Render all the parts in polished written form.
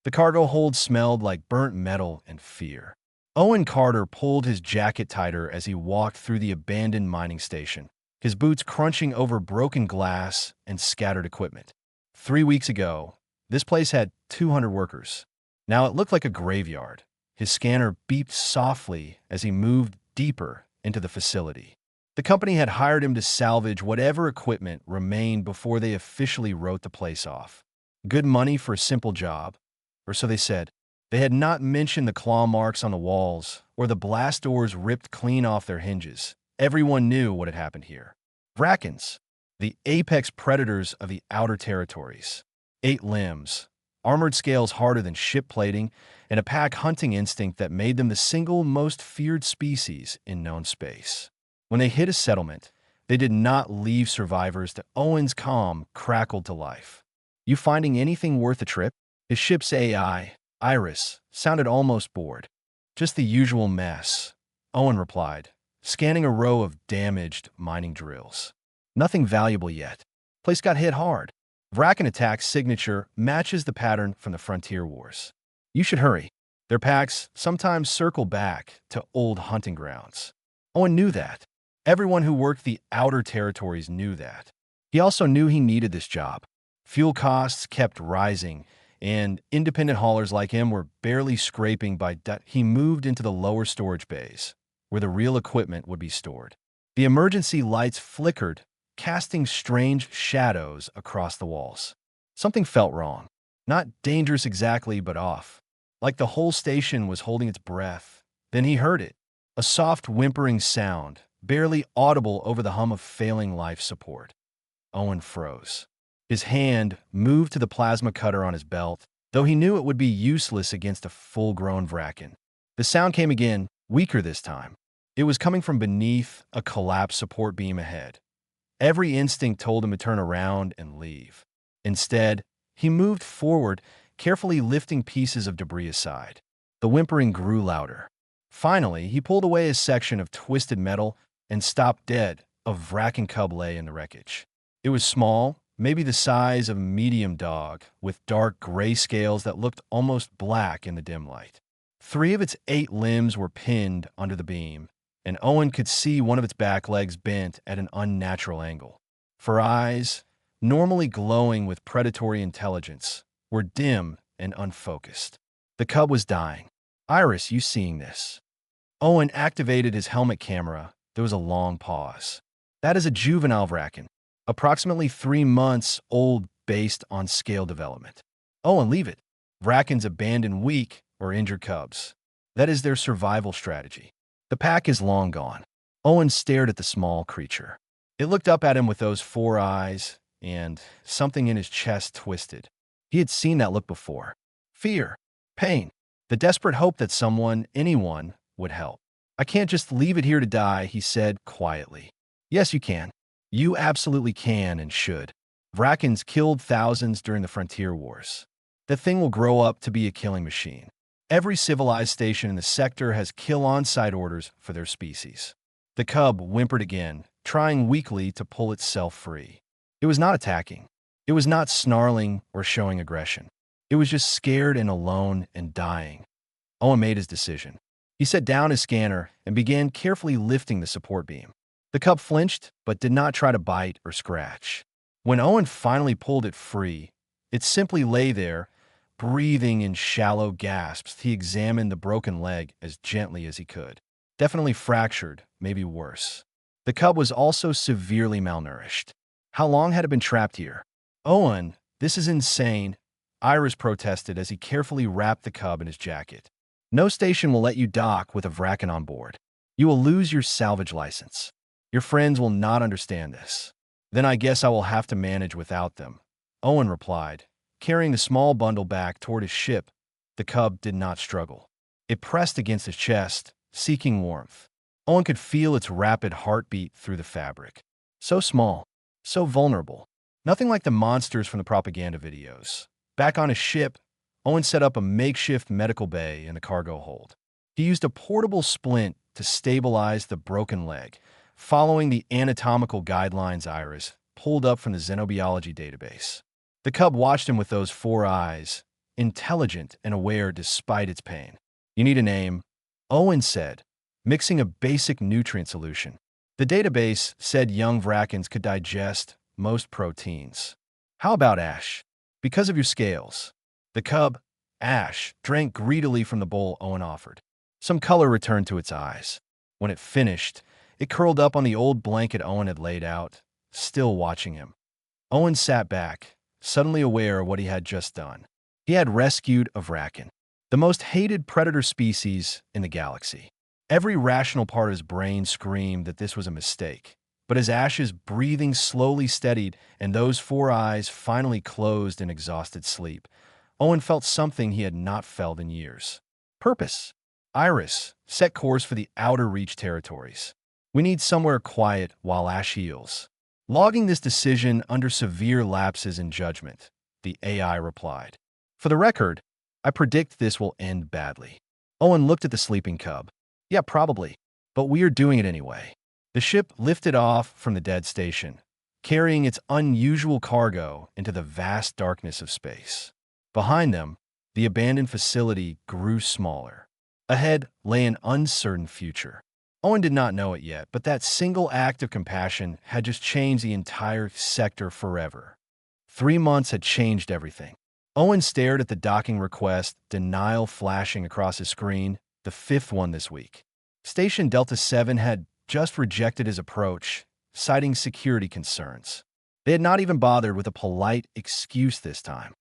The cargo hold smelled like burnt metal and fear. Owen Carter pulled his jacket tighter as he walked through the abandoned mining station, his boots crunching over broken glass and scattered equipment. 3 weeks ago, this place had 200 workers. Now it looked like a graveyard. His scanner beeped softly as he moved deeper into the facility. The company had hired him to salvage whatever equipment remained before they officially wrote the place off. Good money for a simple job, or so they said. They had not mentioned the claw marks on the walls or the blast doors ripped clean off their hinges. Everyone knew what had happened here. Vrackens, the apex predators of the outer territories. 8 limbs, armored scales harder than ship plating, and a pack hunting instinct that made them the single most feared species in known space. When they hit a settlement, they did not leave survivors. To Owen's calm crackled to life. "You finding anything worth a trip?" His ship's AI, Iris, sounded almost bored. "Just the usual mess," Owen replied, scanning a row of damaged mining drills. "Nothing valuable yet. Place got hit hard. Vracken attack's signature matches the pattern from the Frontier Wars. You should hurry. Their packs sometimes circle back to old hunting grounds." Owen knew that. Everyone who worked the outer territories knew that. He also knew he needed this job. Fuel costs kept rising, and independent haulers like him were barely scraping by debt. He moved into the lower storage bays, where the real equipment would be stored. The emergency lights flickered, casting strange shadows across the walls. Something felt wrong. Not dangerous exactly, but off. Like the whole station was holding its breath. Then he heard it. A soft whimpering sound, barely audible over the hum of failing life support. Owen froze. His hand moved to the plasma cutter on his belt, though he knew it would be useless against a full-grown Vracken. The sound came again, weaker this time. It was coming from beneath a collapsed support beam ahead. Every instinct told him to turn around and leave. Instead, he moved forward, carefully lifting pieces of debris aside. The whimpering grew louder. Finally, he pulled away a section of twisted metal and stopped dead. A Vracken cub lay in the wreckage. It was small, maybe the size of a medium dog, with dark gray scales that looked almost black in the dim light. 3 of its 8 limbs were pinned under the beam, and Owen could see one of its back legs bent at an unnatural angle. For eyes, normally glowing with predatory intelligence, were dim and unfocused. The cub was dying. "Iris, you seeing this?" Owen activated his helmet camera. There was a long pause. "That is a juvenile Vracken, approximately 3 months old based on scale development." "Owen, leave it. Vrackens abandon weak or injured cubs. That is their survival strategy. The pack is long gone." Owen stared at the small creature. It looked up at him with those 4 eyes, and something in his chest twisted. He had seen that look before. Fear, pain, the desperate hope that someone, anyone, would help. "I can't just leave it here to die," he said quietly. "Yes, you can. You absolutely can and should. Vrackens killed thousands during the Frontier Wars. The thing will grow up to be a killing machine. Every civilized station in the sector has kill on-site orders for their species." The cub whimpered again, trying weakly to pull itself free. It was not attacking. It was not snarling or showing aggression. It was just scared and alone and dying. Owen made his decision. He set down his scanner and began carefully lifting the support beam. The cub flinched, but did not try to bite or scratch. When Owen finally pulled it free, it simply lay there, breathing in shallow gasps. He examined the broken leg as gently as he could. Definitely fractured, maybe worse. The cub was also severely malnourished. How long had it been trapped here? "Owen, this is insane," Iris protested as he carefully wrapped the cub in his jacket. "No station will let you dock with a Vracken on board. You will lose your salvage license. Your friends will not understand this." "Then I guess I will have to manage without them," Owen replied, carrying the small bundle back toward his ship. The cub did not struggle. It pressed against his chest, seeking warmth. Owen could feel its rapid heartbeat through the fabric. So small, so vulnerable. Nothing like the monsters from the propaganda videos. Back on his ship, Owen set up a makeshift medical bay in the cargo hold. He used a portable splint to stabilize the broken leg, following the anatomical guidelines Iris pulled up from the xenobiology database. The cub watched him with those 4 eyes, intelligent and aware despite its pain. You need a name, Owen said, mixing a basic nutrient solution. The database said young Vrackens could digest most proteins. How about Ash? Because of your scales. The cub, Ash, drank greedily from the bowl Owen offered. Some color returned to its eyes. When it finished, it curled up on the old blanket Owen had laid out, still watching him. Owen sat back, suddenly aware of what he had just done. He had rescued a Vracken, the most hated predator species in the galaxy. Every rational part of his brain screamed that this was a mistake. But as Ash's breathing slowly steadied and those four eyes finally closed in exhausted sleep, Owen felt something he had not felt in years. Purpose. Iris, set course for the Outer Reach territories. We need somewhere quiet while Ash heals. Logging this decision under severe lapses in judgment, the AI replied. For the record, I predict this will end badly. Owen looked at the sleeping cub. Yeah, probably. But we are doing it anyway. The ship lifted off from the dead station, carrying its unusual cargo into the vast darkness of space. Behind them, the abandoned facility grew smaller. Ahead lay an uncertain future. Owen did not know it yet, but that single act of compassion had just changed the entire sector forever. 3 months had changed everything. Owen stared at the docking request, denial flashing across his screen, the 5th one this week. Station Delta 7 had just rejected his approach, citing security concerns. They had not even bothered with a polite excuse this time.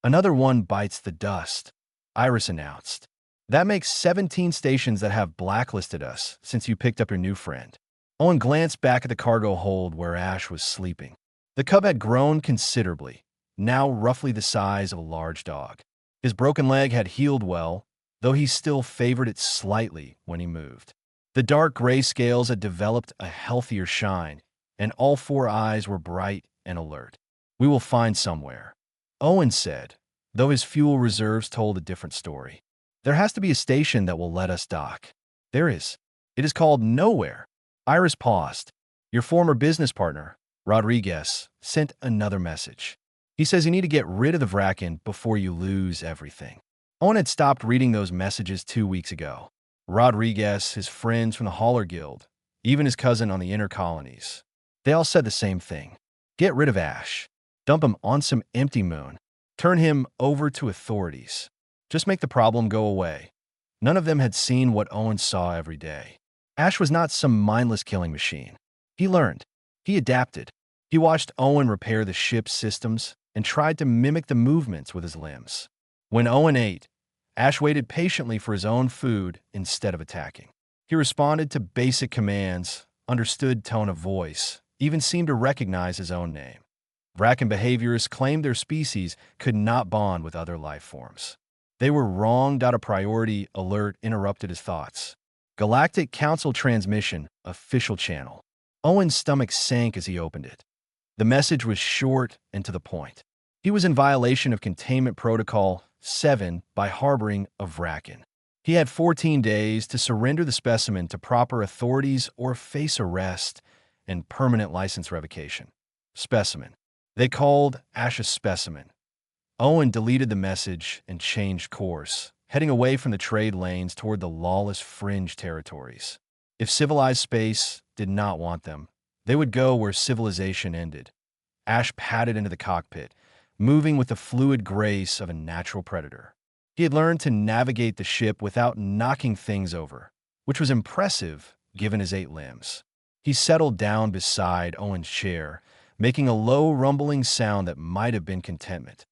Another one bites the dust, Iris announced. That makes 17 stations that have blacklisted us since you picked up your new friend. Owen glanced back at the cargo hold where Ash was sleeping. The cub had grown considerably, now roughly the size of a large dog. His broken leg had healed well, though he still favored it slightly when he moved. The dark gray scales had developed a healthier shine, and all four eyes were bright and alert. We will find somewhere, Owen said, though his fuel reserves told a different story. There has to be a station that will let us dock. There is. It is called Nowhere. Iris paused. Your former business partner, Rodriguez, sent another message. He says you need to get rid of the Vracken before you lose everything. Owen had stopped reading those messages 2 weeks ago. Rodriguez, his friends from the Hauler Guild, even his cousin on the inner colonies. They all said the same thing. Get rid of Ash. Dump him on some empty moon. Turn him over to authorities. Just make the problem go away. None of them had seen what Owen saw every day. Ash was not some mindless killing machine. He learned. He adapted. He watched Owen repair the ship's systems and tried to mimic the movements with his limbs. When Owen ate, Ash waited patiently for his own food instead of attacking. He responded to basic commands, understood tone of voice, even seemed to recognize his own name. Vracken behaviorists claimed their species could not bond with other life forms. They were wrong. A priority alert interrupted his thoughts. Galactic Council transmission, official channel. Owen's stomach sank as he opened it. The message was short and to the point. He was in violation of Containment Protocol 7 by harboring a Vracken. He had 14 days to surrender the specimen to proper authorities or face arrest and permanent license revocation. Specimen. They called Ash a specimen. Owen deleted the message and changed course, heading away from the trade lanes toward the lawless fringe territories. If civilized space did not want them, they would go where civilization ended. Ash padded into the cockpit, moving with the fluid grace of a natural predator. He had learned to navigate the ship without knocking things over, which was impressive given his 8 limbs. He settled down beside Owen's chair, making a low rumbling sound that might have been contentment.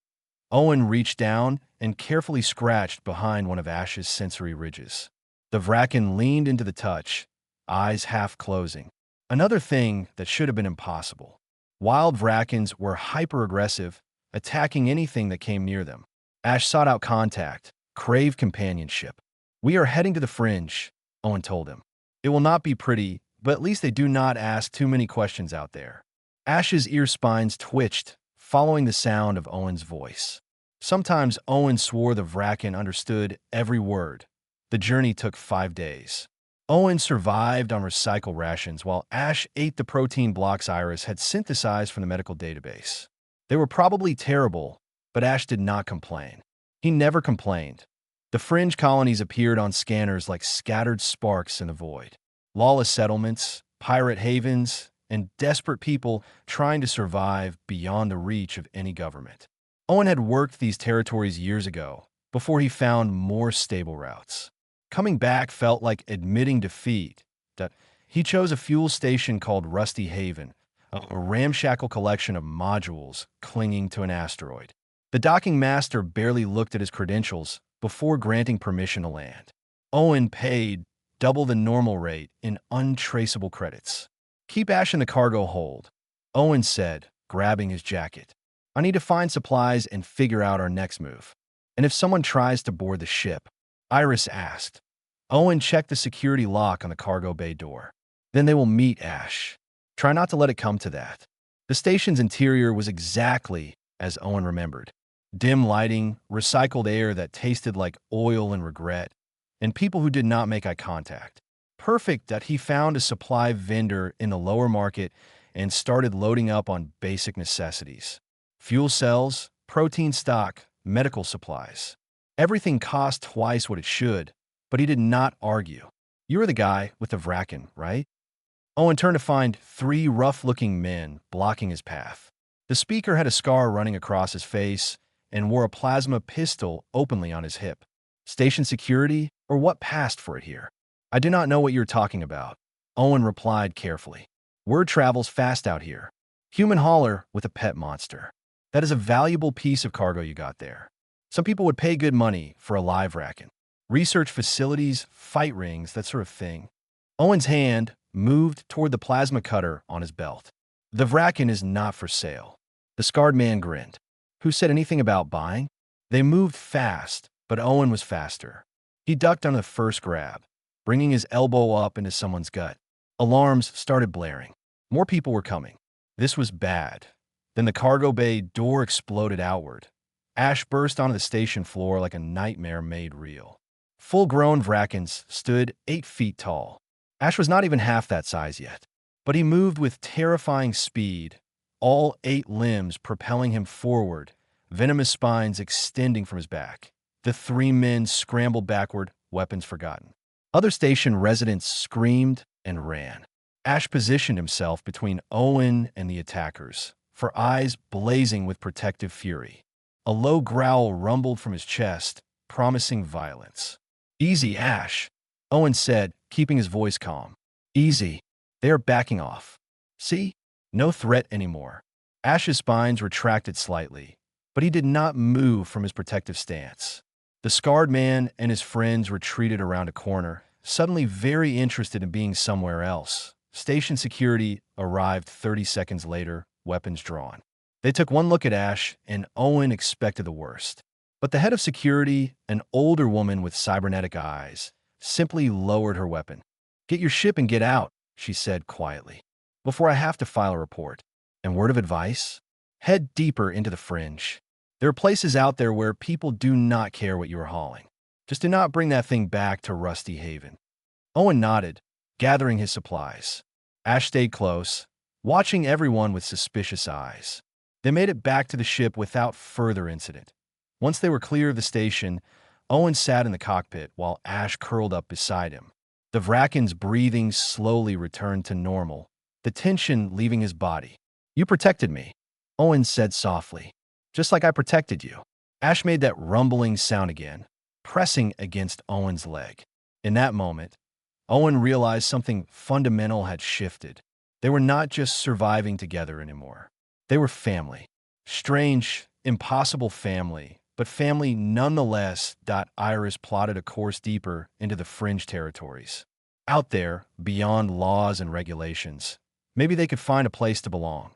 Owen reached down and carefully scratched behind one of Ash's sensory ridges. The Vracken leaned into the touch, eyes half closing. Another thing that should have been impossible. Wild Vrackens were hyper-aggressive, attacking anything that came near them. Ash sought out contact, craved companionship. We are heading to the fringe, Owen told him. It will not be pretty, but at least they do not ask too many questions out there. Ash's ear spines twitched, following the sound of Owen's voice. Sometimes Owen swore the Vracken understood every word. The journey took 5 days. Owen survived on recycle rations while Ash ate the protein blocks Iris had synthesized from the medical database. They were probably terrible, but Ash did not complain. He never complained. The fringe colonies appeared on scanners like scattered sparks in the void. Lawless settlements, pirate havens, and desperate people trying to survive beyond the reach of any government. Owen had worked these territories years ago, before he found more stable routes. Coming back felt like admitting defeat. That he chose a fuel station called Rusty Haven, a ramshackle collection of modules clinging to an asteroid. The docking master barely looked at his credentials before granting permission to land. Owen paid double the normal rate in untraceable credits. "Keep Ash in the cargo hold," Owen said, grabbing his jacket. "I need to find supplies and figure out our next move." "And if someone tries to board the ship?" Iris asked. Owen checked the security lock on the cargo bay door. "Then they will meet Ash. Try not to let it come to that." The station's interior was exactly as Owen remembered. Dim lighting, recycled air that tasted like oil and regret, and people who did not make eye contact. Perfect that he found a supply vendor in the lower market and started loading up on basic necessities. Fuel cells, protein stock, medical supplies. Everything cost twice what it should, but he did not argue. "You are the guy with the Vracken, right?" Owen turned to find three rough-looking men blocking his path. The speaker had a scar running across his face and wore a plasma pistol openly on his hip. "Station security, or what passed for it here?" "I do not know what you're talking about," Owen replied carefully. "Word travels fast out here. Human hauler with a pet monster. That is a valuable piece of cargo you got there. Some people would pay good money for a live Vracken. Research facilities, fight rings, that sort of thing." Owen's hand moved toward the plasma cutter on his belt. "The Vracken is not for sale." The scarred man grinned. "Who said anything about buying?" They moved fast, but Owen was faster. He ducked on the first grab, bringing his elbow up into someone's gut. Alarms started blaring. More people were coming. This was bad. Then the cargo bay door exploded outward. Ash burst onto the station floor like a nightmare made real. Full-grown Vrackens stood 8 feet tall. Ash was not even half that size yet, but he moved with terrifying speed, all 8 limbs propelling him forward, venomous spines extending from his back. The 3 men scrambled backward, weapons forgotten. Other station residents screamed and ran. Ash positioned himself between Owen and the attackers, for eyes blazing with protective fury. A low growl rumbled from his chest, promising violence. "Easy, Ash," Owen said, keeping his voice calm. "Easy. They are backing off. See? No threat anymore." Ash's spines retracted slightly, but he did not move from his protective stance. The scarred man and his friends retreated around a corner, suddenly very interested in being somewhere else. Station security arrived 30 seconds later, weapons drawn. They took one look at Ash, and Owen expected the worst. But the head of security, an older woman with cybernetic eyes, simply lowered her weapon. "Get your ship and get out," she said quietly, "before I have to file a report. And word of advice? Head deeper into the fringe. There are places out there where people do not care what you are hauling. Just do not bring that thing back to Rusty Haven." Owen nodded, gathering his supplies. Ash stayed close, watching everyone with suspicious eyes. They made it back to the ship without further incident. Once they were clear of the station, Owen sat in the cockpit while Ash curled up beside him. The Vracken's breathing slowly returned to normal, the tension leaving his body. "You protected me," Owen said softly, "just like I protected you." Ash made that rumbling sound again, pressing against Owen's leg. In that moment, Owen realized something fundamental had shifted. They were not just surviving together anymore. They were family. Strange, impossible family, but family nonetheless. Iris plotted a course deeper into the fringe territories. Out there, beyond laws and regulations, maybe they could find a place to belong.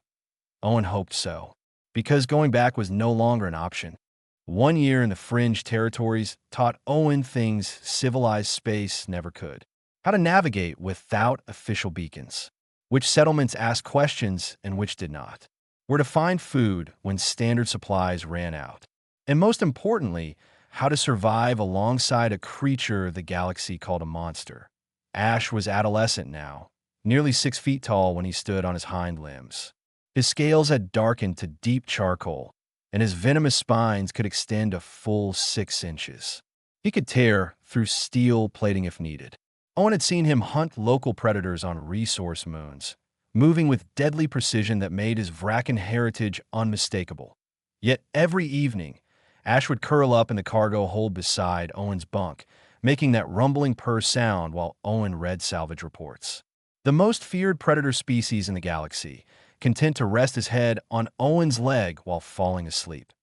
Owen hoped so, because going back was no longer an option. 1 year in the fringe territories taught Owen things civilized space never could. How to navigate without official beacons. Which settlements asked questions and which did not. Where to find food when standard supplies ran out. And most importantly, how to survive alongside a creature the galaxy called a monster. Ash was adolescent now, nearly 6 feet tall when he stood on his hind limbs. His scales had darkened to deep charcoal, and his venomous spines could extend a full 6 inches. He could tear through steel plating if needed. Owen had seen him hunt local predators on resource moons, moving with deadly precision that made his Vracken heritage unmistakable. Yet every evening, Ash would curl up in the cargo hold beside Owen's bunk, making that rumbling purr sound while Owen read salvage reports. The most feared predator species in the galaxy, content to rest his head on Owen's leg while falling asleep.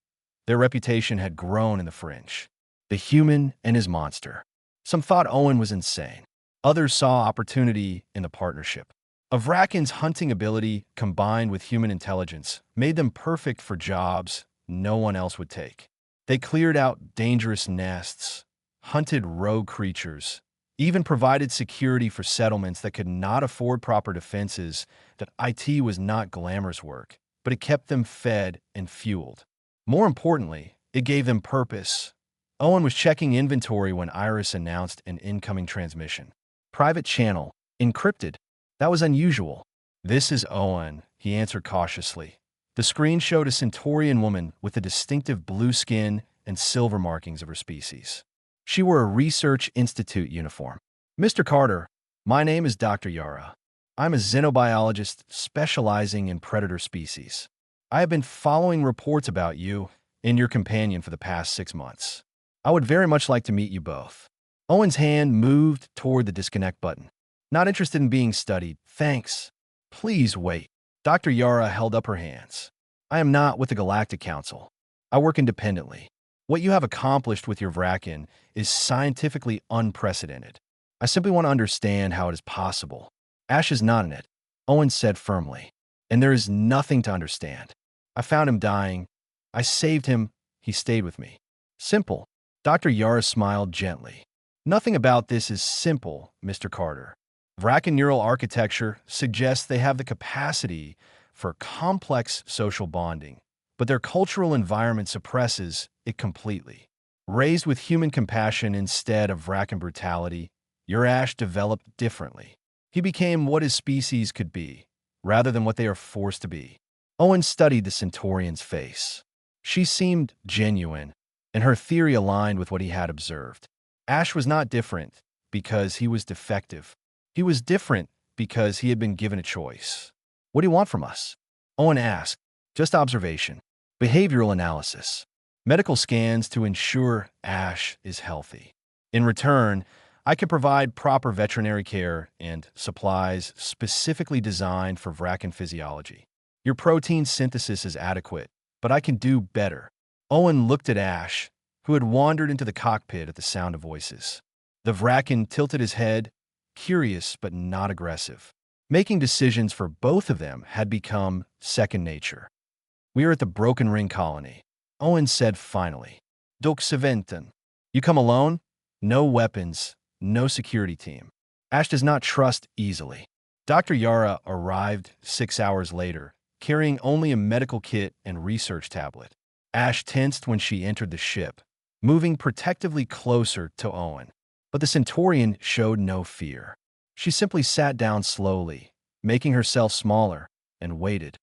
Their reputation had grown in the fringe. The human and his monster. Some thought Owen was insane. Others saw opportunity in the partnership. Vracken's hunting ability, combined with human intelligence, made them perfect for jobs no one else would take. They cleared out dangerous nests, hunted rogue creatures, even provided security for settlements that could not afford proper defenses. That IT was not glamorous work, but it kept them fed and fueled. More importantly, it gave them purpose. Owen was checking inventory when Iris announced an incoming transmission. Private channel, encrypted. That was unusual. "This is Owen," he answered cautiously. The screen showed a Centaurian woman with the distinctive blue skin and silver markings of her species. She wore a Research Institute uniform. "Mr. Carter, my name is Dr. Yara. I'm a xenobiologist specializing in predator species. I have been following reports about you and your companion for the past 6 months. I would very much like to meet you both." Owen's hand moved toward the disconnect button. "Not interested in being studied, thanks. Please wait." Dr. Yara held up her hands. "I am not with the Galactic Council. I work independently. What you have accomplished with your Vracken is scientifically unprecedented. I simply want to understand how it is possible." "Ash is not in it," Owen said firmly. "And there is nothing to understand. I found him dying. I saved him. He stayed with me. Simple." Dr. Yara smiled gently. "Nothing about this is simple, Mr. Carter. Vracken neural architecture suggests they have the capacity for complex social bonding, but their cultural environment suppresses it completely. Raised with human compassion instead of Vracken brutality, your Ash developed differently. He became what his species could be, rather than what they are forced to be." Owen studied the Centaurian's face. She seemed genuine, and her theory aligned with what he had observed. Ash was not different because he was defective. He was different because he had been given a choice. "What do you want from us?" Owen asked. "Just observation. Behavioral analysis. Medical scans to ensure Ash is healthy. In return, I can provide proper veterinary care and supplies specifically designed for Vracken physiology. Your protein synthesis is adequate, but I can do better." Owen looked at Ash, who had wandered into the cockpit at the sound of voices. The Vracken tilted his head, curious but not aggressive. Making decisions for both of them had become second nature. "We are at the Broken Ring colony," Owen said finally. "Dok Seventen. You come alone? No weapons, no security team. Ash does not trust easily." Dr. Yara arrived 6 hours later, carrying only a medical kit and research tablet. Ash tensed when she entered the ship, moving protectively closer to Owen. But the Centaurian showed no fear. She simply sat down slowly, making herself smaller, and waited.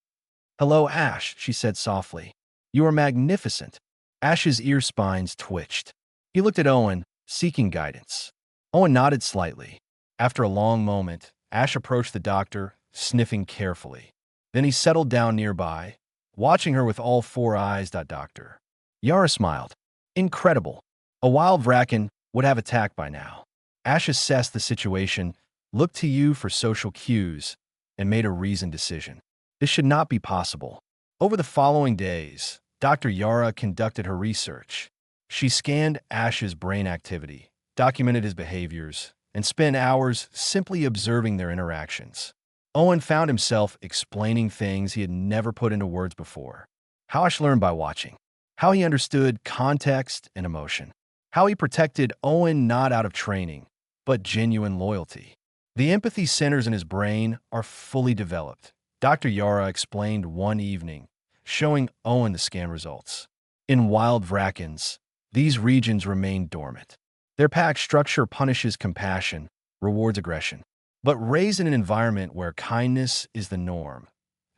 "Hello, Ash," she said softly. "You are magnificent." Ash's ear spines twitched. He looked at Owen, seeking guidance. Owen nodded slightly. After a long moment, Ash approached the doctor, sniffing carefully. Then he settled down nearby, watching her with all 4 eyes. "Doctor." Yara smiled. "Incredible. A wild Vracken would have attacked by now." Ash assessed the situation, looked to you for social cues, and made a reasoned decision. This should not be possible. Over the following days, Dr. Yara conducted her research. She scanned Ash's brain activity, documented his behaviors, and spent hours simply observing their interactions. Owen found himself explaining things he had never put into words before. How Ash learned by watching. How he understood context and emotion. How he protected Owen not out of training, but genuine loyalty. The empathy centers in his brain are fully developed, Dr. Yara explained one evening, showing Owen the scan results. In wild Vrackens, these regions remain dormant. Their pack structure punishes compassion, rewards aggression. But raised in an environment where kindness is the norm,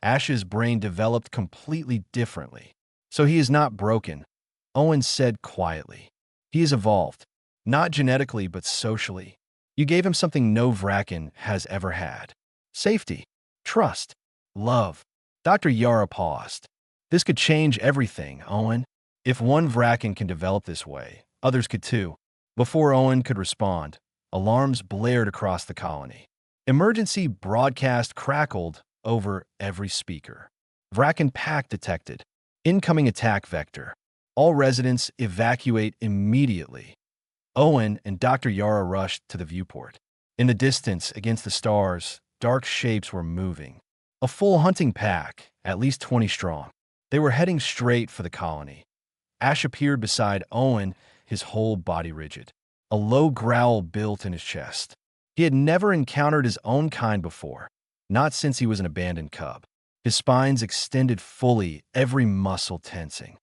Ash's brain developed completely differently. So he is not broken, Owen said quietly. He is evolved, not genetically but socially. You gave him something no Vracken has ever had. Safety, trust, love. Dr. Yara paused. This could change everything, Owen. If one Vracken can develop this way, others could too. Before Owen could respond, alarms blared across the colony. Emergency broadcast crackled over every speaker. Vracken pack detected. Incoming attack vector. All residents evacuate immediately. Owen and Dr. Yara rushed to the viewport. In the distance, against the stars, dark shapes were moving. A full hunting pack, at least 20 strong. They were heading straight for the colony. Ash appeared beside Owen, his whole body rigid. A low growl built in his chest. He had never encountered his own kind before, not since he was an abandoned cub. His spines extended fully, every muscle tensing.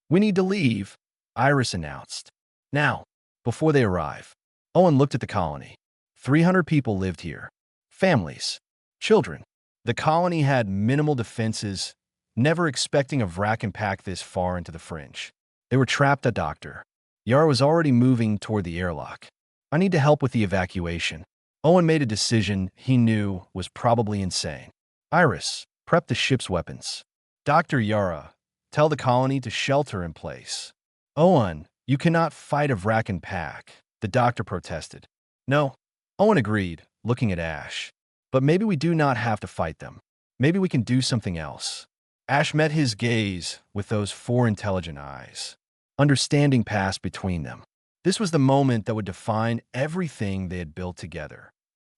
"We need to leave," Iris announced. "Now, before they arrive." Owen looked at the colony. 300 people lived here. Families, children. The colony had minimal defenses, never expecting a Vracken pack this far into the fringe. They were trapped at Dr. Yara was already moving toward the airlock. "I need to help with the evacuation." Owen made a decision he knew was probably insane. "Iris, prep the ship's weapons." "Dr. Yara, tell the colony to shelter in place." "Owen, you cannot fight a Vracken pack," the doctor protested. "No," Owen agreed, looking at Ash. "But maybe we do not have to fight them. Maybe we can do something else." Ash met his gaze with those four intelligent eyes. Understanding passed between them. This was the moment that would define everything they had built together.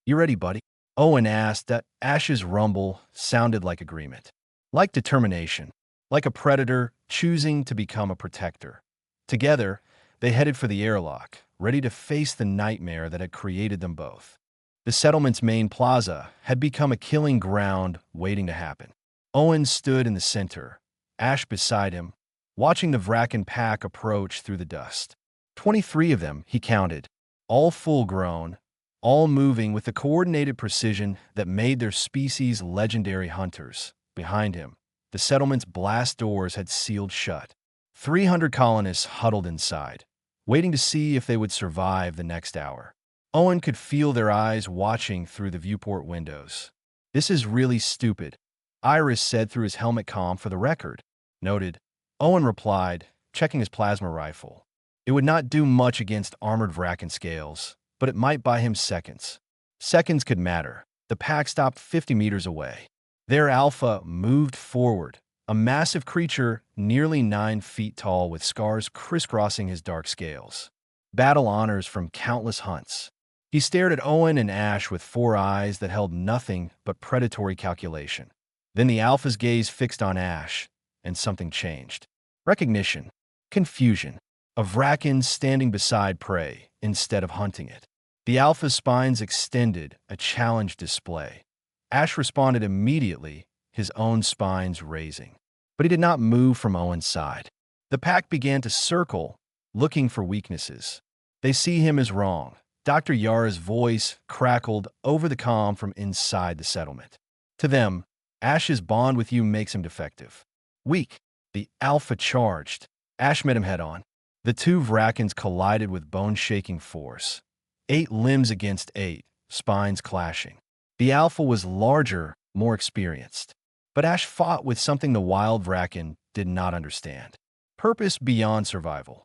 "You ready, buddy?" Owen asked. That Ash's rumble sounded like agreement, like determination, like a predator choosing to become a protector. Together, they headed for the airlock, ready to face the nightmare that had created them both. The settlement's main plaza had become a killing ground waiting to happen. Owen stood in the center, Ash beside him, watching the Vracken pack approach through the dust. 23 of them, he counted, all full-grown, all moving with the coordinated precision that made their species legendary hunters. Behind him, the settlement's blast doors had sealed shut. 300 colonists huddled inside, waiting to see if they would survive the next hour. Owen could feel their eyes watching through the viewport windows. "This is really stupid," Iris said through his helmet comm. "For the record." "Noted." Owen replied, checking his plasma rifle. It would not do much against armored Vracken scales, but it might buy him seconds. Seconds could matter. The pack stopped 50 meters away. Their alpha moved forward, a massive creature nearly 9 feet tall with scars crisscrossing his dark scales. Battle honors from countless hunts. He stared at Owen and Ash with 4 eyes that held nothing but predatory calculation. Then the alpha's gaze fixed on Ash, and something changed. Recognition. Confusion. A Vracken standing beside prey instead of hunting it. The alpha's spines extended, a challenge display. Ash responded immediately, his own spines raising. But he did not move from Owen's side. The pack began to circle, looking for weaknesses. "They see him as wrong." Dr. Yara's voice crackled over the comm from inside the settlement. "To them, Ash's bond with you makes him defective. Weak." The alpha charged. Ash met him head-on. The 2 Vrackens collided with bone-shaking force. 8 limbs against 8, spines clashing. The alpha was larger, more experienced. But Ash fought with something the wild Vracken did not understand. Purpose beyond survival.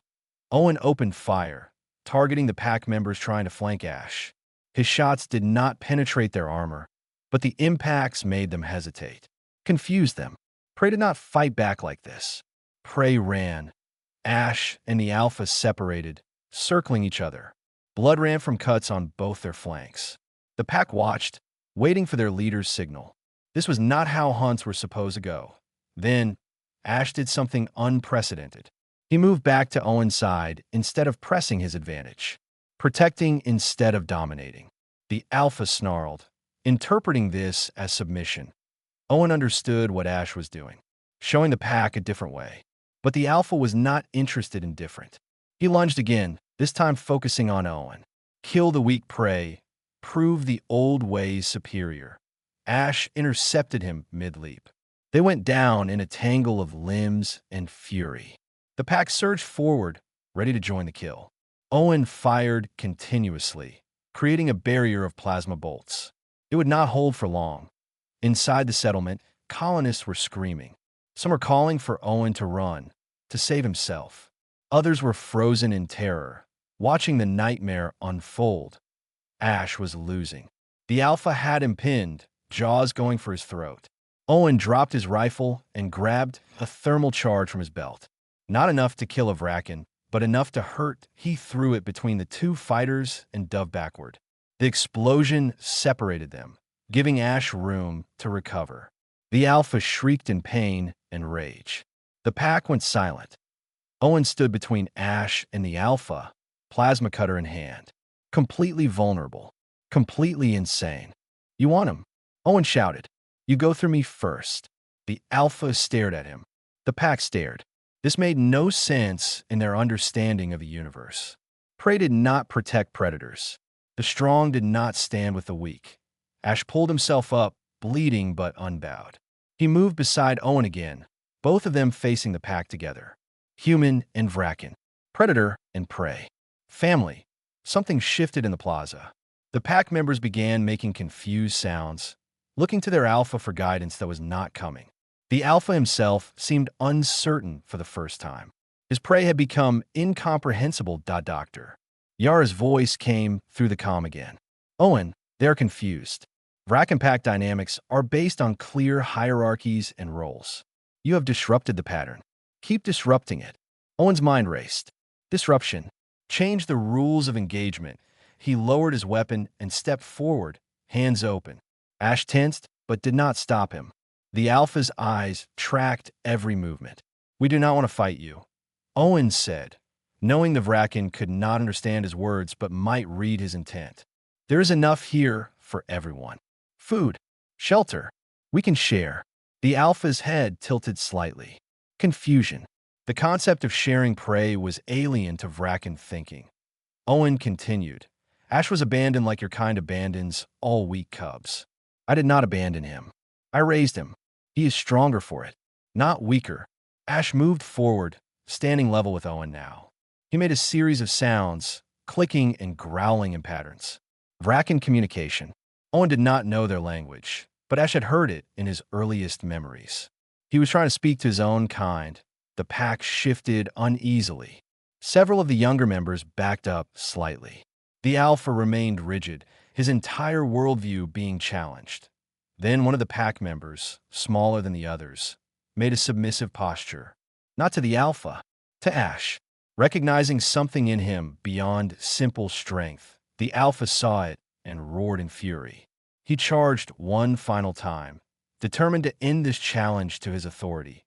Owen opened fire, targeting the pack members trying to flank Ash. His shots did not penetrate their armor, but the impacts made them hesitate, confused them. Prey did not fight back like this. Prey ran. Ash and the alpha separated, circling each other. Blood ran from cuts on both their flanks. The pack watched, waiting for their leader's signal. This was not how hunts were supposed to go. Then, Ash did something unprecedented. He moved back to Owen's side instead of pressing his advantage, protecting instead of dominating. The alpha snarled, interpreting this as submission. Owen understood what Ash was doing, showing the pack a different way. But the alpha was not interested in different. He lunged again, this time focusing on Owen. Kill the weak prey, prove the old ways superior. Ash intercepted him mid-leap. They went down in a tangle of limbs and fury. The pack surged forward, ready to join the kill. Owen fired continuously, creating a barrier of plasma bolts. It would not hold for long. Inside the settlement, colonists were screaming. Some were calling for Owen to run, to save himself. Others were frozen in terror, watching the nightmare unfold. Ash was losing. The Alpha had him pinned, jaws going for his throat. Owen dropped his rifle and grabbed a thermal charge from his belt. Not enough to kill a Vracken, but enough to hurt. He threw it between the two fighters and dove backward. The explosion separated them, giving Ash room to recover. The Alpha shrieked in pain and rage. The pack went silent. Owen stood between Ash and the Alpha, plasma cutter in hand. Completely vulnerable. Completely insane. "You want him?" Owen shouted. "You go through me first." The Alpha stared at him. The pack stared. This made no sense in their understanding of the universe. Prey did not protect predators. The strong did not stand with the weak. Ash pulled himself up, bleeding but unbowed. He moved beside Owen again, both of them facing the pack together. Human and Vracken. Predator and prey. Family. Something shifted in the plaza. The pack members began making confused sounds, looking to their Alpha for guidance that was not coming. The Alpha himself seemed uncertain for the first time. His prey had become incomprehensible. Doctor. Yara's voice came through the comm again. "Owen, they're confused. Vracken pack dynamics are based on clear hierarchies and roles. You have disrupted the pattern. Keep disrupting it." Owen's mind raced. Disruption. Change the rules of engagement. He lowered his weapon and stepped forward, hands open. Ash tensed, but did not stop him. The Alpha's eyes tracked every movement. "We do not want to fight you," Owen said, knowing the Vracken could not understand his words but might read his intent. "There is enough here for everyone. Food, shelter. We can share." The Alpha's head tilted slightly. Confusion. The concept of sharing prey was alien to Vracken thinking. Owen continued. "Ash was abandoned like your kind abandons all weak cubs. I did not abandon him. I raised him. He is stronger for it, not weaker." Ash moved forward, standing level with Owen now. He made a series of sounds, clicking and growling in patterns. Vracken communication. Owen did not know their language, but Ash had heard it in his earliest memories. He was trying to speak to his own kind. The pack shifted uneasily. Several of the younger members backed up slightly. The Alpha remained rigid, his entire worldview being challenged. Then one of the pack members, smaller than the others, made a submissive posture. Not to the Alpha, to Ash. Recognizing something in him beyond simple strength, the Alpha saw it and roared in fury. He charged one final time, determined to end this challenge to his authority.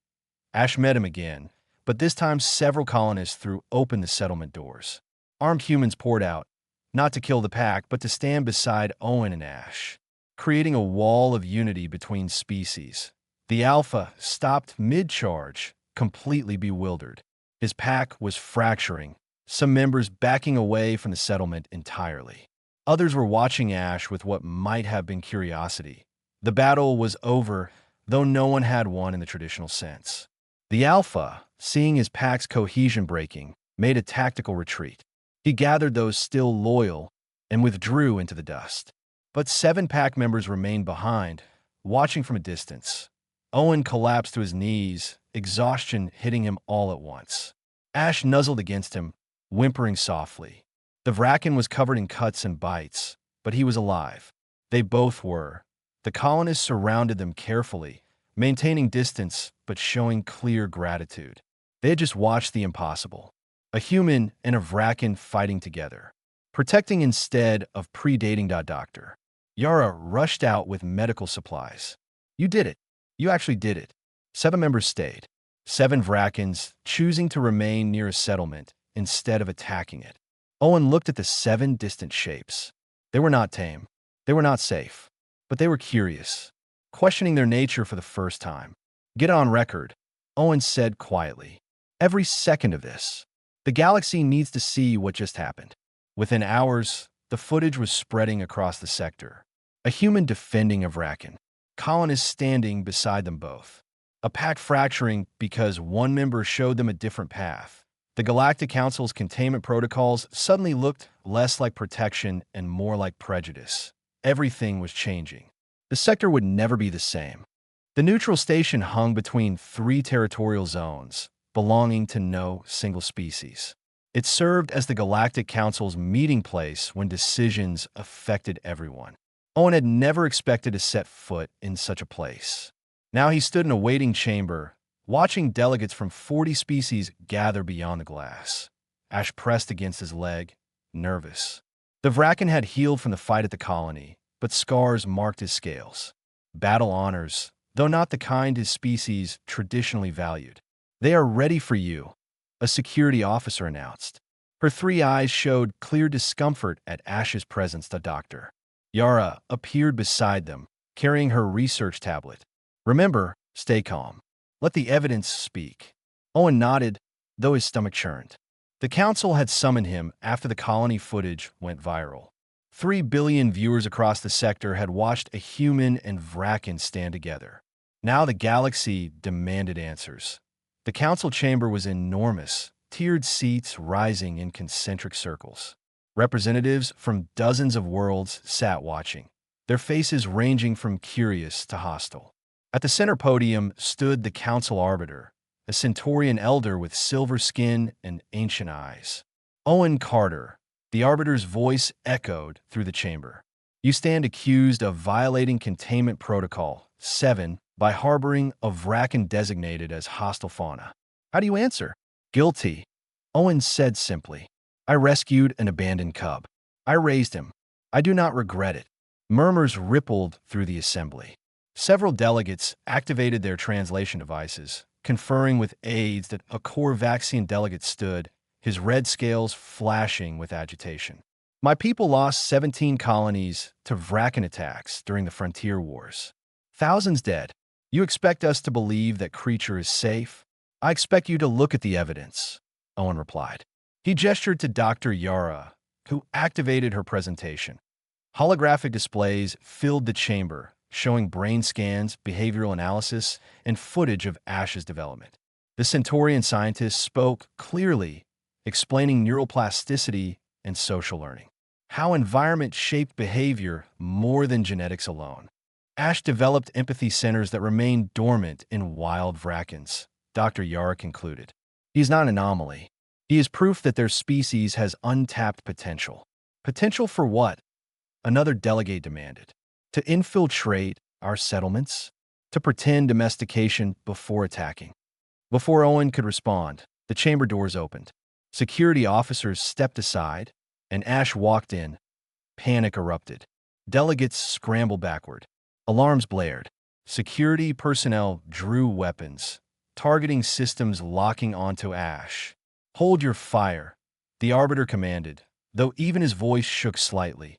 Ash met him again, but this time several colonists threw open the settlement doors. Armed humans poured out, not to kill the pack, but to stand beside Owen and Ash, creating a wall of unity between species. The Alpha stopped mid-charge, completely bewildered. His pack was fracturing, some members backing away from the settlement entirely. Others were watching Ash with what might have been curiosity. The battle was over, though no one had won in the traditional sense. The Alpha, seeing his pack's cohesion breaking, made a tactical retreat. He gathered those still loyal and withdrew into the dust. But 7 pack members remained behind, watching from a distance. Owen collapsed to his knees, exhaustion hitting him all at once. Ash nuzzled against him, whimpering softly. The Vracken was covered in cuts and bites, but he was alive. They both were. The colonists surrounded them carefully, maintaining distance but showing clear gratitude. They had just watched the impossible. A human and a Vracken fighting together, protecting instead of predating. Doctor. Yara rushed out with medical supplies. "You did it. You actually did it." 7 members stayed. 7 Vrackens, choosing to remain near a settlement instead of attacking it. Owen looked at the 7 distant shapes. They were not tame. They were not safe. But they were curious, questioning their nature for the first time. "Get on record," Owen said quietly. "Every second of this. The galaxy needs to see what just happened." Within hours, the footage was spreading across the sector. A human defending a Vracken. Colonists standing beside them both. a pact fracturing because one member showed them a different path. The Galactic Council's containment protocols suddenly looked less like protection and more like prejudice. Everything was changing. The sector would never be the same. The neutral station hung between three territorial zones, belonging to no single species. It served as the Galactic Council's meeting place when decisions affected everyone. Owen had never expected to set foot in such a place. Now he stood in a waiting chamber, watching delegates from 40 species gather beyond the glass. Ash pressed against his leg, nervous. The Vracken had healed from the fight at the colony, but scars marked his scales. Battle honors, though not the kind his species traditionally valued. "They are ready for you," a security officer announced. Her three eyes showed clear discomfort at Ash's presence. The doctor, Yara, appeared beside them, carrying her research tablet. "Remember, stay calm. Let the evidence speak." Owen nodded, though his stomach churned. The council had summoned him after the colony footage went viral. 3 billion viewers across the sector had watched a human and Vracken stand together. Now the galaxy demanded answers. The council chamber was enormous, tiered seats rising in concentric circles. Representatives from dozens of worlds sat watching, their faces ranging from curious to hostile. At the center podium stood the council arbiter, a Centaurian elder with silver skin and ancient eyes. Owen Carter, the arbiter's voice echoed through the chamber. "You stand accused of violating Containment Protocol 7 by harboring a Vracken designated as hostile fauna. How do you answer?" "Guilty," Owen said simply. "I rescued an abandoned cub. I raised him. I do not regret it." Murmurs rippled through the assembly. Several delegates activated their translation devices, conferring with aides that a Corvaxian delegate stood, his red scales flashing with agitation. "My people lost 17 colonies to Vracken attacks during the Frontier Wars. Thousands dead. You expect us to believe that creature is safe? I expect you to look at the evidence," Owen replied. He gestured to Dr. Yara, who activated her presentation. Holographic displays filled the chamber, showing brain scans, behavioral analysis, and footage of Ash's development. The Centaurian scientist spoke clearly, explaining neuroplasticity and social learning, how environment shaped behavior more than genetics alone. Ash developed empathy centers that remained dormant in wild Vrackens, Dr. Yara concluded. "He is not an anomaly. He is proof that their species has untapped potential." "Potential for what?" another delegate demanded. "To infiltrate our settlements, to pretend domestication before attacking." Before Owen could respond, the chamber doors opened. Security officers stepped aside, and Ash walked in. Panic erupted. Delegates scrambled backward. Alarms blared. Security personnel drew weapons, targeting systems locking onto Ash. "Hold your fire," the arbiter commanded, though even his voice shook slightly.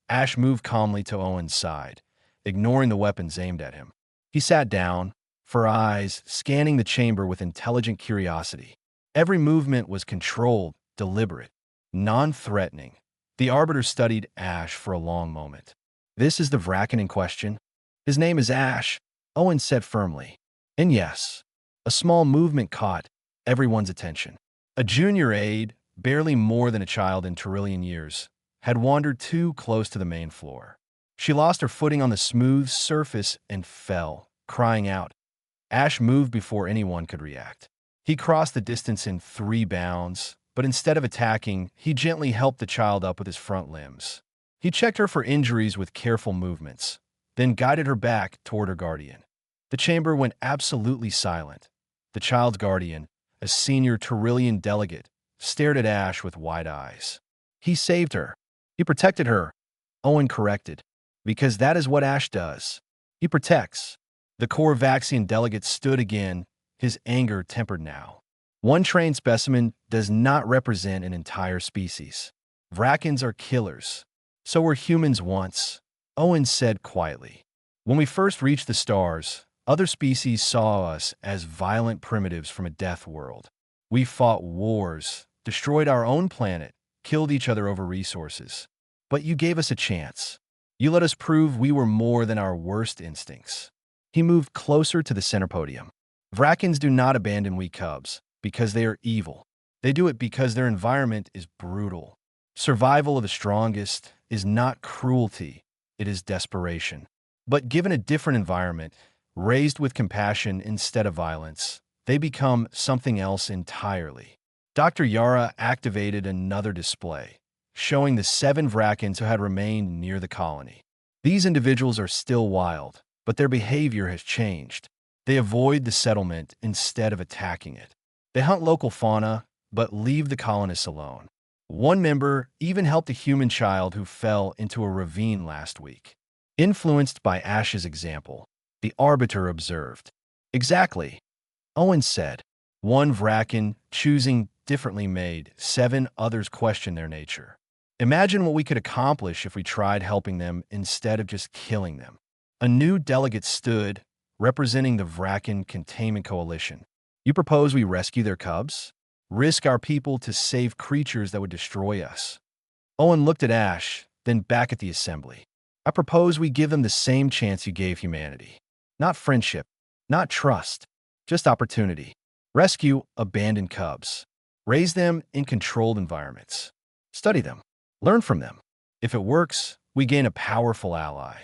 Ash moved calmly to Owen's side, ignoring the weapons aimed at him. He sat down, for eyes scanning the chamber with intelligent curiosity. Every movement was controlled, deliberate, non-threatening. The arbiter studied Ash for a long moment. "This is the Vracken in question?" "His name is Ash," Owen said firmly. And yes, a small movement caught everyone's attention. A junior aide, barely more than a child in Tyrillian years, had wandered too close to the main floor. She lost her footing on the smooth surface and fell, crying out. Ash moved before anyone could react. He crossed the distance in 3 bounds, but instead of attacking, he gently helped the child up with his front limbs. He checked her for injuries with careful movements, then guided her back toward her guardian. The chamber went absolutely silent. The child's guardian, a senior Tyrillian delegate, stared at Ash with wide eyes. "He saved her. He protected her," Owen corrected, "because that is what Ash does. He protects." The Corvaxian delegate stood again, his anger tempered now. One trained specimen does not represent an entire species. Vrackens are killers. So were humans once, Owen said quietly. When we first reached the stars, other species saw us as violent primitives from a death world. We fought wars, destroyed our own planet, killed each other over resources. But you gave us a chance. You let us prove we were more than our worst instincts. He moved closer to the center podium. Vrackens do not abandon weak cubs because they are evil. They do it because their environment is brutal. Survival of the strongest is not cruelty, it is desperation. But given a different environment, raised with compassion instead of violence, they become something else entirely. Dr. Yara activated another display, showing the 7 Vrackens who had remained near the colony. These individuals are still wild, but their behavior has changed. They avoid the settlement instead of attacking it. They hunt local fauna, but leave the colonists alone. One member even helped a human child who fell into a ravine last week. Influenced by Ash's example, the Arbiter observed. Exactly, Owen said. One Vracken, choosing differently, made 7 others question their nature. Imagine what we could accomplish if we tried helping them instead of just killing them. A new delegate stood, representing the Vracken Containment Coalition. You propose we rescue their cubs? Risk our people to save creatures that would destroy us? Owen looked at Ash, then back at the assembly. I propose we give them the same chance you gave humanity. Not friendship, not trust, just opportunity. Rescue abandoned cubs. Raise them in controlled environments. Study them. Learn from them. If it works, we gain a powerful ally.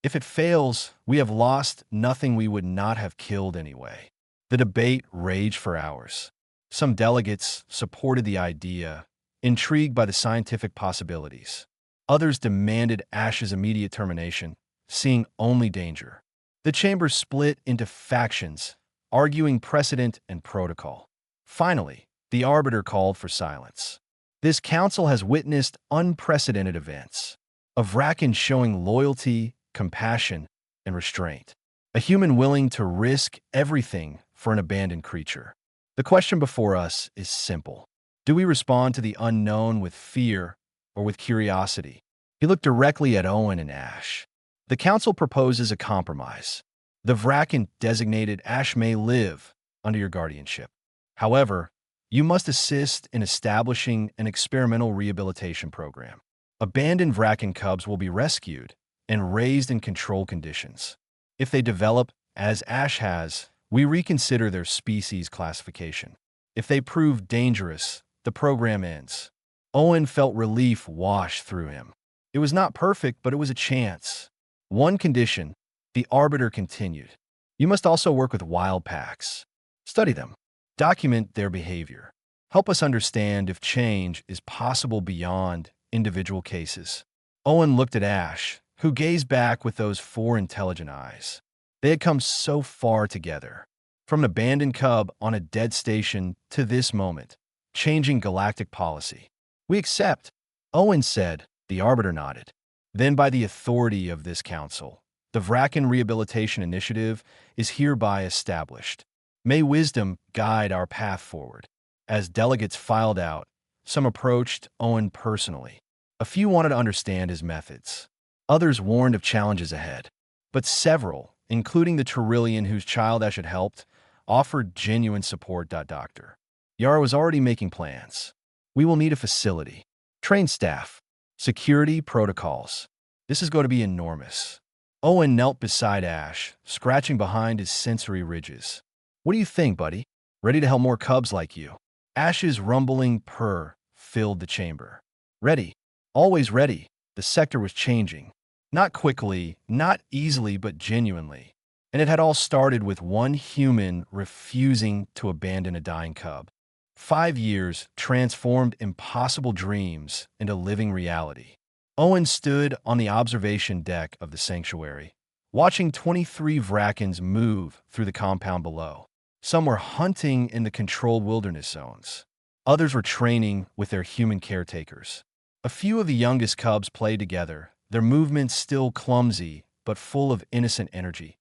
If it fails, we have lost nothing we would not have killed anyway. The debate raged for hours. Some delegates supported the idea, intrigued by the scientific possibilities. Others demanded Ash's immediate termination, seeing only danger. The chamber split into factions, arguing precedent and protocol. Finally, the Arbiter called for silence. This council has witnessed unprecedented events. A Vracken showing loyalty, compassion, and restraint. A human willing to risk everything for an abandoned creature. The question before us is simple. Do we respond to the unknown with fear or with curiosity? He looked directly at Owen and Ash. The council proposes a compromise. The Vracken designated Ash may live under your guardianship. However, you must assist in establishing an experimental rehabilitation program. Abandoned Vracken cubs will be rescued and raised in controlled conditions. If they develop, as Ash has, we reconsider their species classification. If they prove dangerous, the program ends. Owen felt relief wash through him. It was not perfect, but it was a chance. One condition, the Arbiter continued. You must also work with wild packs. Study them. Document their behavior. Help us understand if change is possible beyond individual cases. Owen looked at Ash, who gazed back with those 4 intelligent eyes. They had come so far together. From an abandoned cub on a dead station to this moment, changing galactic policy. We accept, Owen said. The Arbiter nodded. Then by the authority of this council, the Vracken Rehabilitation Initiative is hereby established. May wisdom guide our path forward. As delegates filed out, some approached Owen personally. A few wanted to understand his methods. Others warned of challenges ahead. But several, including the Trillian whose child Ash had helped, offered genuine support. Dr. Yara was already making plans. We will need a facility, trained staff, security protocols. This is going to be enormous. Owen knelt beside Ash, scratching behind his sensory ridges. What do you think, buddy? Ready to help more cubs like you? Ash's rumbling purr filled the chamber. Ready. Always ready. The sector was changing. Not quickly, not easily, but genuinely. And it had all started with one human refusing to abandon a dying cub. 5 years transformed impossible dreams into living reality. Owen stood on the observation deck of the sanctuary, watching 23 Vrackens move through the compound below. Some were hunting in the controlled wilderness zones. Others were training with their human caretakers. A few of the youngest cubs played together, their movements still clumsy but full of innocent energy.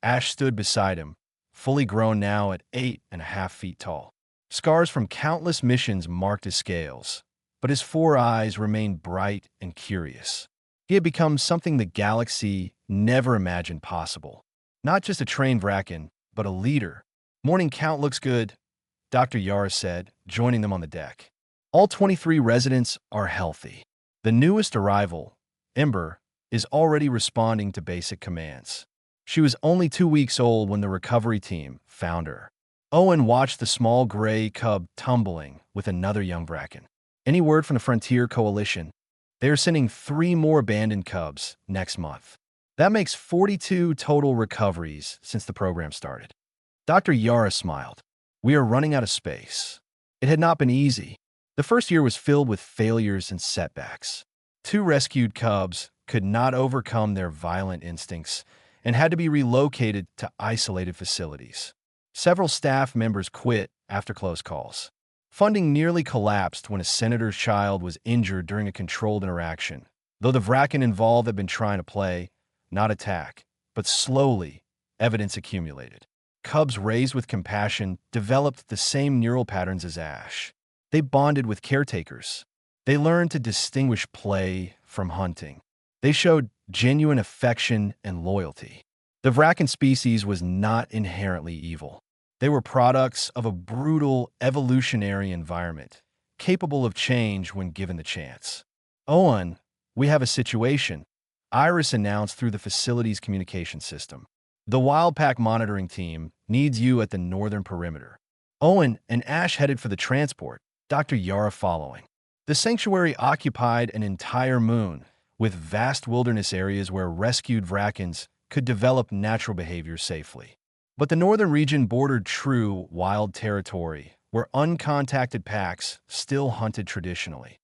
Ash stood beside him, fully grown now at 8.5 feet tall. Scars from countless missions marked his scales, but his 4 eyes remained bright and curious. He had become something the galaxy never imagined possible. Not just a trained Vracken, but a leader. Morning count looks good, Dr. Yara said, joining them on the deck. All 23 residents are healthy. The newest arrival, Ember, is already responding to basic commands. She was only 2 weeks old when the recovery team found her. Owen watched the small gray cub tumbling with another young Vracken. Any word from the Frontier Coalition? They are sending 3 more abandoned cubs next month. That makes 42 total recoveries since the program started. Dr. Yara smiled. We are running out of space. It had not been easy. The first year was filled with failures and setbacks. 2 rescued cubs could not overcome their violent instincts and had to be relocated to isolated facilities. Several staff members quit after close calls. Funding nearly collapsed when a senator's child was injured during a controlled interaction, though the Vracken involved had been trying to play, not attack. But slowly, evidence accumulated. Cubs raised with compassion developed the same neural patterns as Ash. They bonded with caretakers. They learned to distinguish play from hunting. They showed genuine affection and loyalty. The Vracken species was not inherently evil. They were products of a brutal evolutionary environment, capable of change when given the chance. Owen, we have a situation, Iris announced through the facility's communication system. The Wild Pack monitoring team needs you at the northern perimeter. Owen and Ash headed for the transport, Dr. Yara following. The sanctuary occupied an entire moon, with vast wilderness areas where rescued Vrackens could develop natural behavior safely. But the northern region bordered true wild territory, where uncontacted packs still hunted traditionally.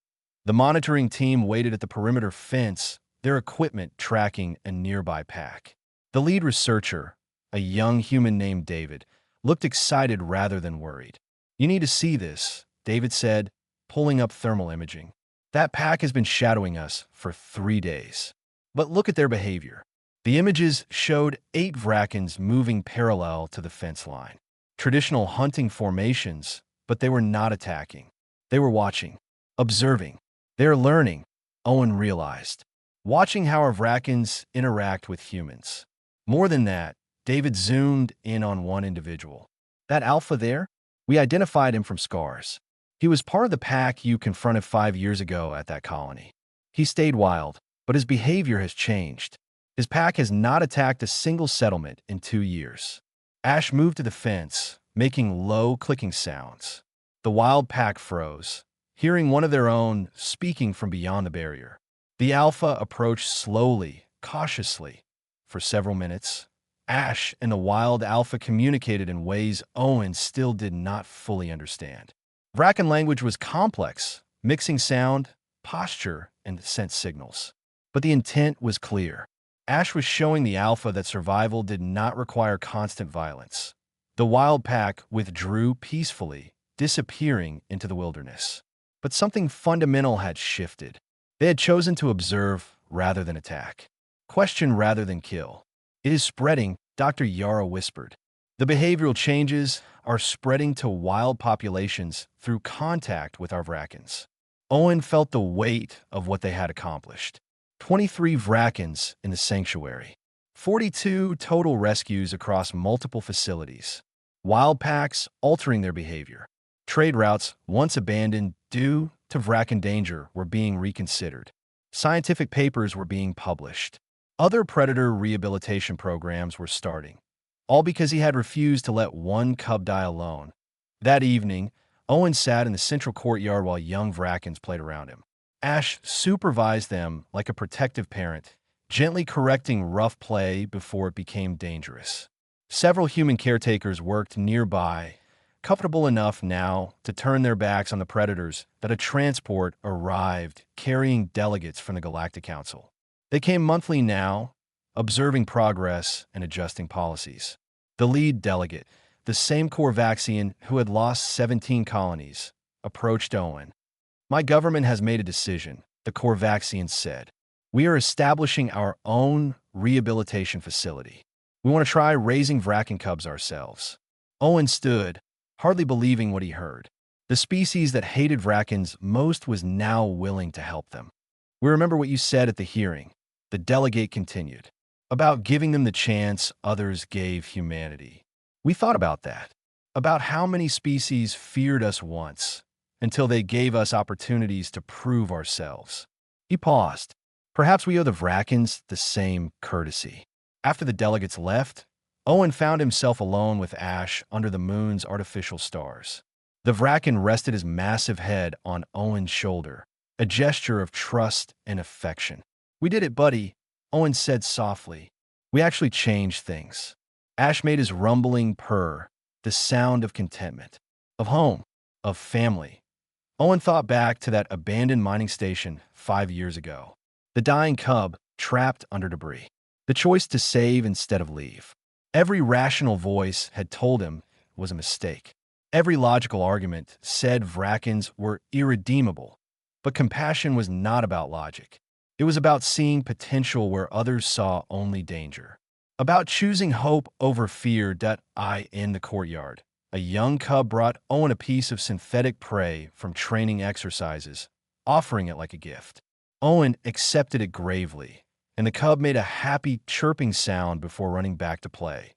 The monitoring team waited at the perimeter fence, their equipment tracking a nearby pack. The lead researcher, a young human named David, looked excited rather than worried. You need to see this, David said, pulling up thermal imaging. That pack has been shadowing us for 3 days. But look at their behavior. The images showed 8 Vrackens moving parallel to the fence line. Traditional hunting formations, but they were not attacking. They were watching, observing. They are learning, Owen realized. Watching how our Vrackens interact with humans. More than that, David zoomed in on one individual. That alpha there? We identified him from scars. He was part of the pack you confronted 5 years ago at that colony. He stayed wild, but his behavior has changed. His pack has not attacked a single settlement in 2 years. Ash moved to the fence, making low clicking sounds. The wild pack froze, hearing one of their own speaking from beyond the barrier. The alpha approached slowly, cautiously. For several minutes, Ash and the wild alpha communicated in ways Owen still did not fully understand. Vracken language was complex, mixing sound, posture, and sense signals. But the intent was clear. Ash was showing the alpha that survival did not require constant violence. The wild pack withdrew peacefully, disappearing into the wilderness. But something fundamental had shifted. They had chosen to observe rather than attack, question rather than kill. It is spreading, Dr. Yara whispered. The behavioral changes are spreading to wild populations through contact with our Vrackens. Owen felt the weight of what they had accomplished. 23 Vrackens in the sanctuary. 42 total rescues across multiple facilities. Wild packs altering their behavior. Trade routes, once abandoned due to Vracken danger, were being reconsidered. Scientific papers were being published. Other predator rehabilitation programs were starting, all because he had refused to let one cub die alone. That evening, Owen sat in the central courtyard while young Vrackens played around him. Ash supervised them like a protective parent, gently correcting rough play before it became dangerous. Several human caretakers worked nearby, comfortable enough now to turn their backs on the predators that a transport arrived carrying delegates from the Galactic Council. They came monthly now, observing progress and adjusting policies. The lead delegate, the same Corvaxian who had lost 17 colonies, approached Owen. My government has made a decision, the Corvaxian said. We are establishing our own rehabilitation facility. We want to try raising Vracken cubs ourselves. Owen stood, hardly believing what he heard. The species that hated Vrackens most was now willing to help them. We remember what you said at the hearing, the delegate continued, about giving them the chance others gave humanity. We thought about that, about how many species feared us once, until they gave us opportunities to prove ourselves. He paused. Perhaps we owe the Vrackens the same courtesy. After the delegates left, Owen found himself alone with Ash under the moon's artificial stars. The Vracken rested his massive head on Owen's shoulder, a gesture of trust and affection. "We did it, buddy," Owen said softly. "We actually changed things." Ash made his rumbling purr, the sound of contentment, of home, of family. Owen thought back to that abandoned mining station 5 years ago. The dying cub trapped under debris. The choice to save instead of leave. Every rational voice had told him it was a mistake. Every logical argument said Vrackens were irredeemable. But compassion was not about logic. It was about seeing potential where others saw only danger. About choosing hope over fear. In the courtyard, a young cub brought Owen a piece of synthetic prey from training exercises, offering it like a gift. Owen accepted it gravely, and the cub made a happy chirping sound before running back to play.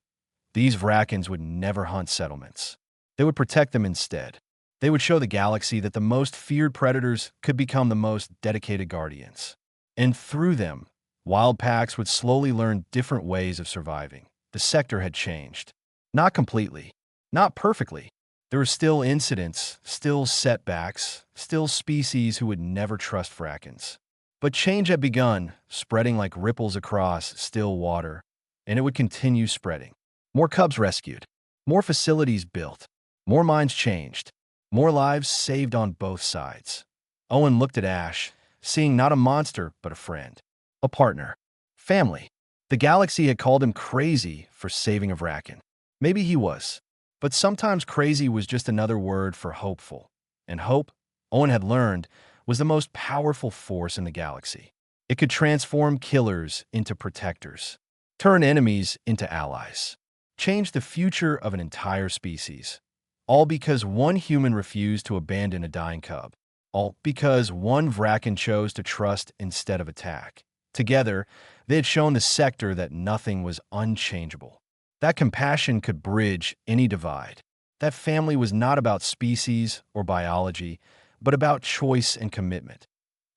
These Vrackens would never hunt settlements. They would protect them instead. They would show the galaxy that the most feared predators could become the most dedicated guardians. And through them, wild packs would slowly learn different ways of surviving. The sector had changed. Not completely. Not perfectly. There were still incidents, still setbacks, still species who would never trust Vrackens. But change had begun, spreading like ripples across still water, and it would continue spreading. More cubs rescued, more facilities built, more minds changed, more lives saved on both sides. Owen looked at Ash, seeing not a monster but a friend, a partner, family. The galaxy had called him crazy for saving a Vracken. Maybe he was, but sometimes crazy was just another word for hopeful. And hope, Owen had learned, was the most powerful force in the galaxy. It could transform killers into protectors, turn enemies into allies, change the future of an entire species. All because one human refused to abandon a dying cub. All because one Vracken chose to trust instead of attack. Together, they had shown the sector that nothing was unchangeable. That compassion could bridge any divide. That family was not about species or biology, but about choice and commitment.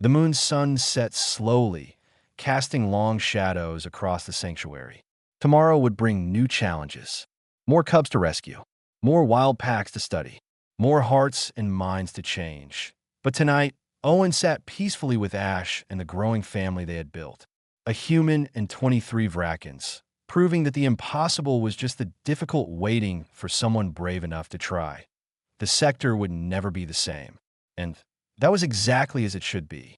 The moon's sun set slowly, casting long shadows across the sanctuary. Tomorrow would bring new challenges. More cubs to rescue. More wild packs to study. More hearts and minds to change. But tonight, Owen sat peacefully with Ash and the growing family they had built. A human and 23 Vrackens, proving that the impossible was just the difficult waiting for someone brave enough to try. The sector would never be the same. And that was exactly as it should be.